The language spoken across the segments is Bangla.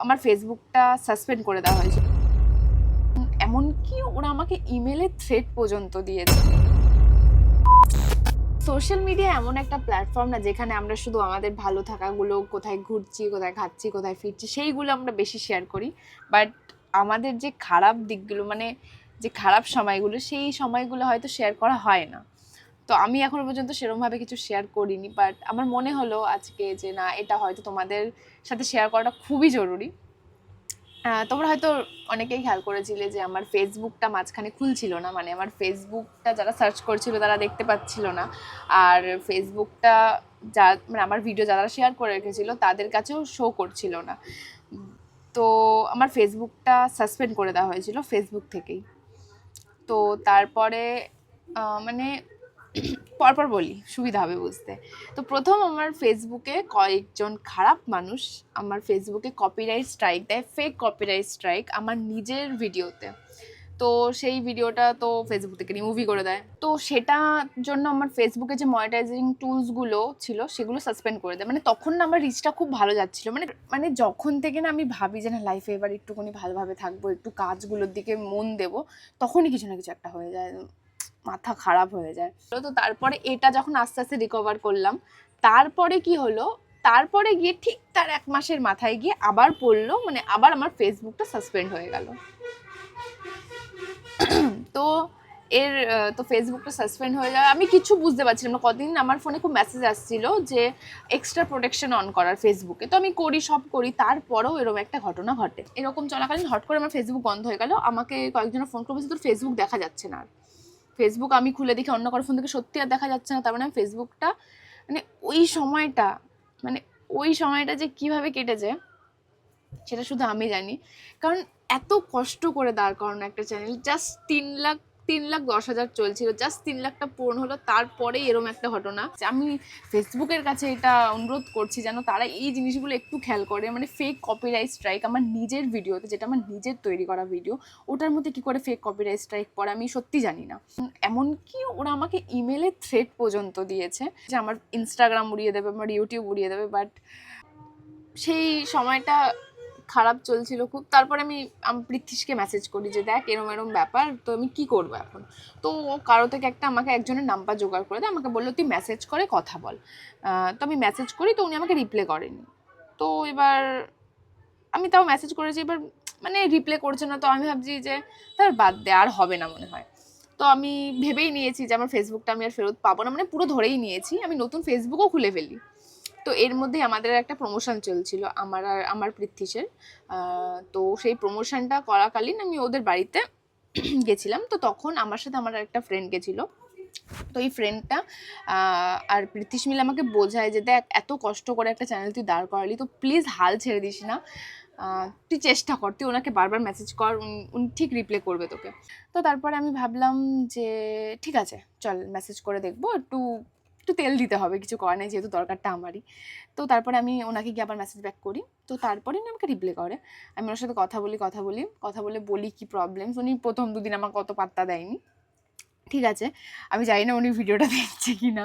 আমার ফেসবুকটা সাসপেন্ড করে দেওয়া হয়েছিল। এমনকি ওরা আমাকে ইমেলে থ্রেট পর্যন্ত দিয়েছে। সোশ্যাল মিডিয়া এমন একটা প্ল্যাটফর্ম না যেখানে আমরা শুধু আমাদের ভালো থাকাগুলো, কোথায় ঘুরছি, কোথায় খাচ্ছি, কোথায় ফিরছি, সেইগুলো আমরা বেশি শেয়ার করি। বাট আমাদের যে খারাপ দিকগুলো, মানে যে খারাপ সময়গুলো, সেই সময়গুলো হয়তো শেয়ার করা হয় না। তো আমি এখনো পর্যন্ত সেরকমভাবে কিছু শেয়ার করিনি, বাট আমার মনে হলো আজকে যে না, এটা হয়তো তোমাদের সাথে শেয়ার করাটা খুবই জরুরি। তোমরা হয়তো অনেকেই খেয়াল করেছিলে যে আমার ফেসবুকটা মাঝখানে খুলছিল না, মানে আমার ফেসবুকটা যারা সার্চ করছিল তারা দেখতে পাচ্ছিল না। আর ফেসবুকটা মানে আমার ভিডিও যারা শেয়ার করে রেখেছিল তাদের কাছেও শো করছিল না। তো আমার ফেসবুকটা সাসপেন্ড করে দেওয়া হয়েছিল ফেসবুক থেকেই। তো তারপরে মানে পরপর বলি, সুবিধা হবে বুঝতে। তো প্রথম আমার ফেসবুকে কয়েকজন খারাপ মানুষ আমার ফেসবুকে কপিরাইট স্ট্রাইক দেয়, ফেক কপিরাইট স্ট্রাইক আমার নিজের ভিডিওতে। তো সেই ভিডিওটা তো ফেসবুক থেকে রিমুভই করে দেয়। তো সেটার জন্য আমার ফেসবুকে যে মনিটাইজিং টুলসগুলো ছিল সেগুলো সাসপেন্ড করে দেয়। মানে তখন না আমার রিচটা খুব ভালো যাচ্ছিল, মানে মানে যখন থেকে না আমি ভাবি যে না, লাইফে এবার একটুখানি ভালোভাবে থাকবো, একটু কাজগুলোর দিকে মন দেবো, তখনই কিছু না কিছু একটা হয়ে যায়, মাথা খারাপ হয়ে যায়। তো তারপরে এটা যখন আস্তে আস্তে রিকভার করলাম, তারপরে কি হলো, তারপরে গিয়ে ঠিক তার 1 মাসের মাথায় গিয়ে আবার পড়লো, মানে আবার আমার ফেসবুকটা সাসপেন্ড হয়ে গেল। তো তো ফেসবুকটা সাসপেন্ড হয়ে যাওয়া আমি কিছু বুঝতে পারছিলাম না। কদিন আমার ফোনে খুব মেসেজ আসছিল যে এক্সট্রা প্রোটেকশন অন করার ফেসবুকে, তো আমি করি, সব করি, তারপরেও এরকম একটা ঘটনা ঘটে। এরকম চলাকালীন হট করে আমার ফেসবুক বন্ধ হয়ে গেল। আমাকে কয়েকজন ফোন করে বলছে তোর ফেসবুক দেখা যাচ্ছে না আর। ফেসবুক আমি খুলে দেখি অন্য কারো ফোন থেকে সত্যি আর দেখা যাচ্ছে না। তার মানে ফেসবুকটা, মানে ওই সময়টা, মানে ওই সময়টা যে কিভাবে কেটেছে সেটা শুধু আমি জানি। কারণ এত কষ্ট করে দাঁড় করানো একটা চ্যানেল, জাস্ট 3,10,000 চলছিল, জাস্ট 3,00,000টা পূরণ হলো, তারপরেই এরকম একটা ঘটনা। আমি ফেসবুকের কাছে এটা অনুরোধ করছি যেন তারা এই জিনিসগুলো একটু খেয়াল করে। মানে ফেক কপিরাইট স্ট্রাইক আমার নিজের ভিডিওতে, যেটা আমার নিজের তৈরি করা ভিডিও, ওটার মধ্যে কি করে ফেক কপিরাইট স্ট্রাইক পড়ে আমি সত্যি জানি না। এমনকি ওরা আমাকে ইমেলে থ্রেট পর্যন্ত দিয়েছে যে আমার ইনস্টাগ্রাম উড়িয়ে দেবে, আমার ইউটিউব উড়িয়ে দেবে। বাট সেই সময়টা খারাপ চলছিল খুব। তারপরে আমি পৃথ্বীশকে মেসেজ করি যে দেখ এরম এরম ব্যাপার, তো আমি কি করবো এখন। তো ও কারো থেকে আমাকে একজনের নাম্বার জোগাড় করে দেয়, আমাকে বললো তুই মেসেজ করে কথা বল। তো আমি মেসেজ করি, তো উনি আমাকে রিপ্লাই করেনি। তো এবার আমি তাও মেসেজ করেছি, এবার মানে রিপ্লাই করছে না। তো আমি ভাবছি যে তার বাদ দে, আর হবে না মনে হয়। তো আমি ভেবেই নিয়েছি যে আমার ফেসবুকটা আমি আর ফেরত পাবো না, মানে পুরো ধরেই নিয়েছি, আমি নতুন ফেসবুকও খুলে ফেলি। তো এর মধ্যেই আমাদের একটা প্রমোশন চলছিল আমার আর আমার পৃথ্বীশের। তো সেই প্রমোশনটা করাকালীন আমি ওদের বাড়িতে গেছিলাম। তো তখন আমার সাথে আমার একটা ফ্রেন্ড গেছিলো। তো এই ফ্রেন্ডটা আর পৃথ্বীশ মিলে আমাকে বোঝায় যে দেখ এত কষ্ট করে একটা চ্যানেল তুই দাঁড় করালি, তো প্লিজ হাল ছেড়ে দিস না, তুই চেষ্টা কর, তুই ওনাকে বারবার মেসেজ কর, উনি ঠিক রিপ্লাই করবে তোকে। তো তারপরে আমি ভাবলাম যে ঠিক আছে, চল মেসেজ করে দেখবো, একটু একটু তেল দিতে হবে, কিছু করার নেই, যেহেতু দরকারটা আমারই। তো তারপরে আমি ওনাকে গিয়ে আবার মেসেজ ব্যাক করি। তো তারপরে উনি আমাকে রিপ্লাই করে। আমি ওনার সাথে কথা বলে কী প্রবলেম। উনি প্রথম 2 দিন আমাকে অত পাত্তা দেয়নি, ঠিক আছে। আমি জানি না উনি ভিডিওটা দেখছে কি না।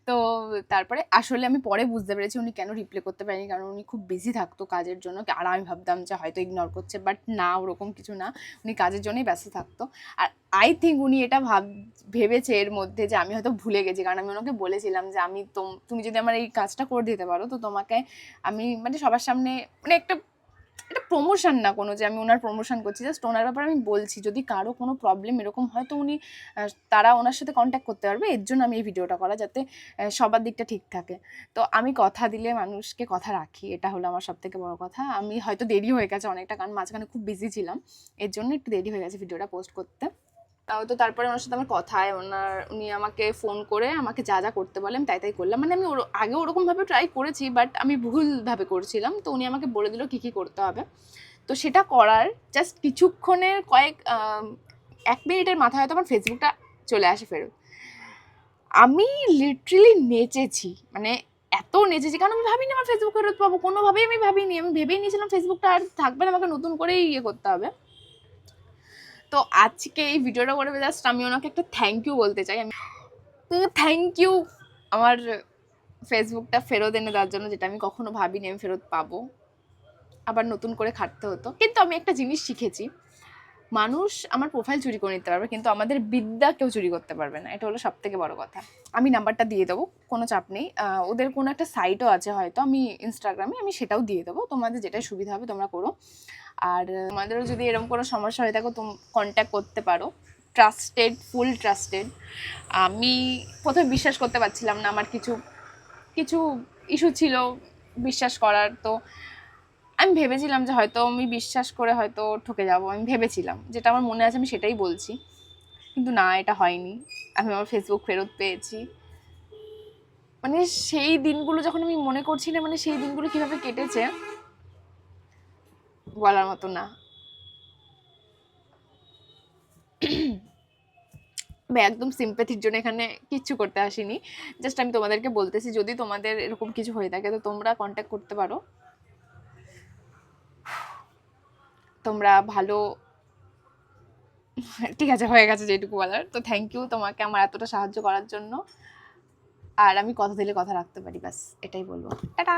তো তারপরে আসলে আমি পরে বুঝতে পেরেছি উনি কেন রিপ্লাই করতে পারেনি, কারণ উনি খুব বিজি থাকতো কাজের জন্য। আর আমি ভাবতাম যে হয়তো ইগনোর করছে, বাট না, ওরকম কিছু না, উনি কাজের জন্যই ব্যস্ত থাকতো। আর আই থিঙ্ক উনি এটা ভেবেছে এর মধ্যে যে আমি হয়তো ভুলে গেছি, কারণ আমি ওনাকে বলেছিলাম যে তুমি যদি আমার এই কাজটা করে দিতে পারো, তো তোমাকে আমি মানে সবার সামনে, মানে এটা প্রমোশন না কোনো যে আমি ওনার প্রমোশন করছি, জাস্ট ওনার ব্যাপারে আমি বলছি, যদি কারো কোনো প্রবলেম এরকম হয় তো উনি তারা ওনার সাথে কন্ট্যাক্ট করতে পারবে। এর জন্য আমি এই ভিডিওটা করা, যাতে সবার দিকটা ঠিক থাকে। তো আমি কথা দিলে মানুষকে কথা রাখি, এটা হলো আমার সবথেকে বড় কথা। আমি হয়তো দেরি হয়ে গেছে অনেকটা, কারণ মাঝখানে খুব বিজি ছিলাম, এর জন্য একটু দেরি হয়ে গেছে ভিডিওটা পোস্ট করতে। তো তারপরে ওনার সাথে আমার কথা হয়, উনি আমাকে ফোন করে আমাকে যা যা করতে বলে আমি তাই তাই করলাম। মানে আমি আগে ওরকমভাবে ট্রাই করেছি, বাট আমি ভুলভাবে করছিলাম। তো উনি আমাকে বলে দিল কী কী করতে হবে। তো সেটা করার জাস্ট কিছুক্ষণের 1 মিনিটের মাথায় হয়তো আমার ফেসবুকটা চলে আসে ফেরত। আমি লিটারালি নেচেছি, মানে এত নেচেছি, কারণ আমি ভাবিনি আমার ফেসবুক ফেরত পাবো, কোনোভাবেই আমি ভাবিনি। আমি ভেবেই নিয়েছিলাম ফেসবুকটা আর থাকবে না, আমাকে নতুন করেই ইয়ে করতে হবে। তো আজকে এই ভিডিওটা করে জাস্ট আমি ওনাকে একটা থ্যাংক ইউ বলতে চাই। আমি থ্যাংক ইউ আমার ফেসবুকটা ফেরত এনে দেওয়ার জন্য, যেটা আমি কখনো ভাবিনি আমি ফেরত পাবো। আবার নতুন করে খাটতে হতো। কিন্তু আমি একটা জিনিস শিখেছি, মানুষ আমার প্রোফাইল চুরি করে নিতে পারবে, কিন্তু আমাদের বিদ্যা কেউ চুরি করতে পারবে না। এটা হলো সব থেকে বড় কথা। আমি নাম্বারটা দিয়ে দেবো, কোনো চাপ নেই। ওদের কোনো একটা সাইটও আছে হয়তো, আমি ইনস্টাগ্রামে আমি সেটাও দিয়ে দেবো, তোমাদের যেটা সুবিধা হবে তোমরা করো। আর তোমাদেরও যদি এরকম কোনো সমস্যা হয়ে থাকো কন্ট্যাক্ট করতে পারো, ট্রাস্টেড, ফুল ট্রাস্টেড। আমি প্রথমে বিশ্বাস করতে পারছিলাম না, আমার কিছু কিছু ইস্যু ছিল বিশ্বাস করার। তো আমি ভেবেছিলাম যে হয়তো আমি বিশ্বাস করে হয়তো ঠকে যাব, আমি ভেবেছিলাম, যেটা আমার মনে আছে আমি সেটাই বলছি। কিন্তু না, এটা হয়নি। আমি আমার ফেসবুক ফেরত পেয়েছি। মানে সেই দিনগুলো যখন আমি মনে করছি না, মানে সেই দিনগুলো কিভাবে কেটেছে বলার মতো না। আমি একদম সিম্প্যাথির জন্য এখানে কিচ্ছু করতে আসিনি, জাস্ট আমি তোমাদেরকে বলতেছি যদি তোমাদের এরকম কিছু হয়ে থাকে তো তোমরা কন্ট্যাক্ট করতে পারো। তোমরা ভালো, ঠিক আছে, হয়ে গেছে যেটুকু বলার। তো থ্যাংক ইউ তোমাকে আমার এতটা সাহায্য করার জন্য। আর আমি কথা দিলে কথা রাখতে পারি, ব্যাস এটাই বলবো। টাটা।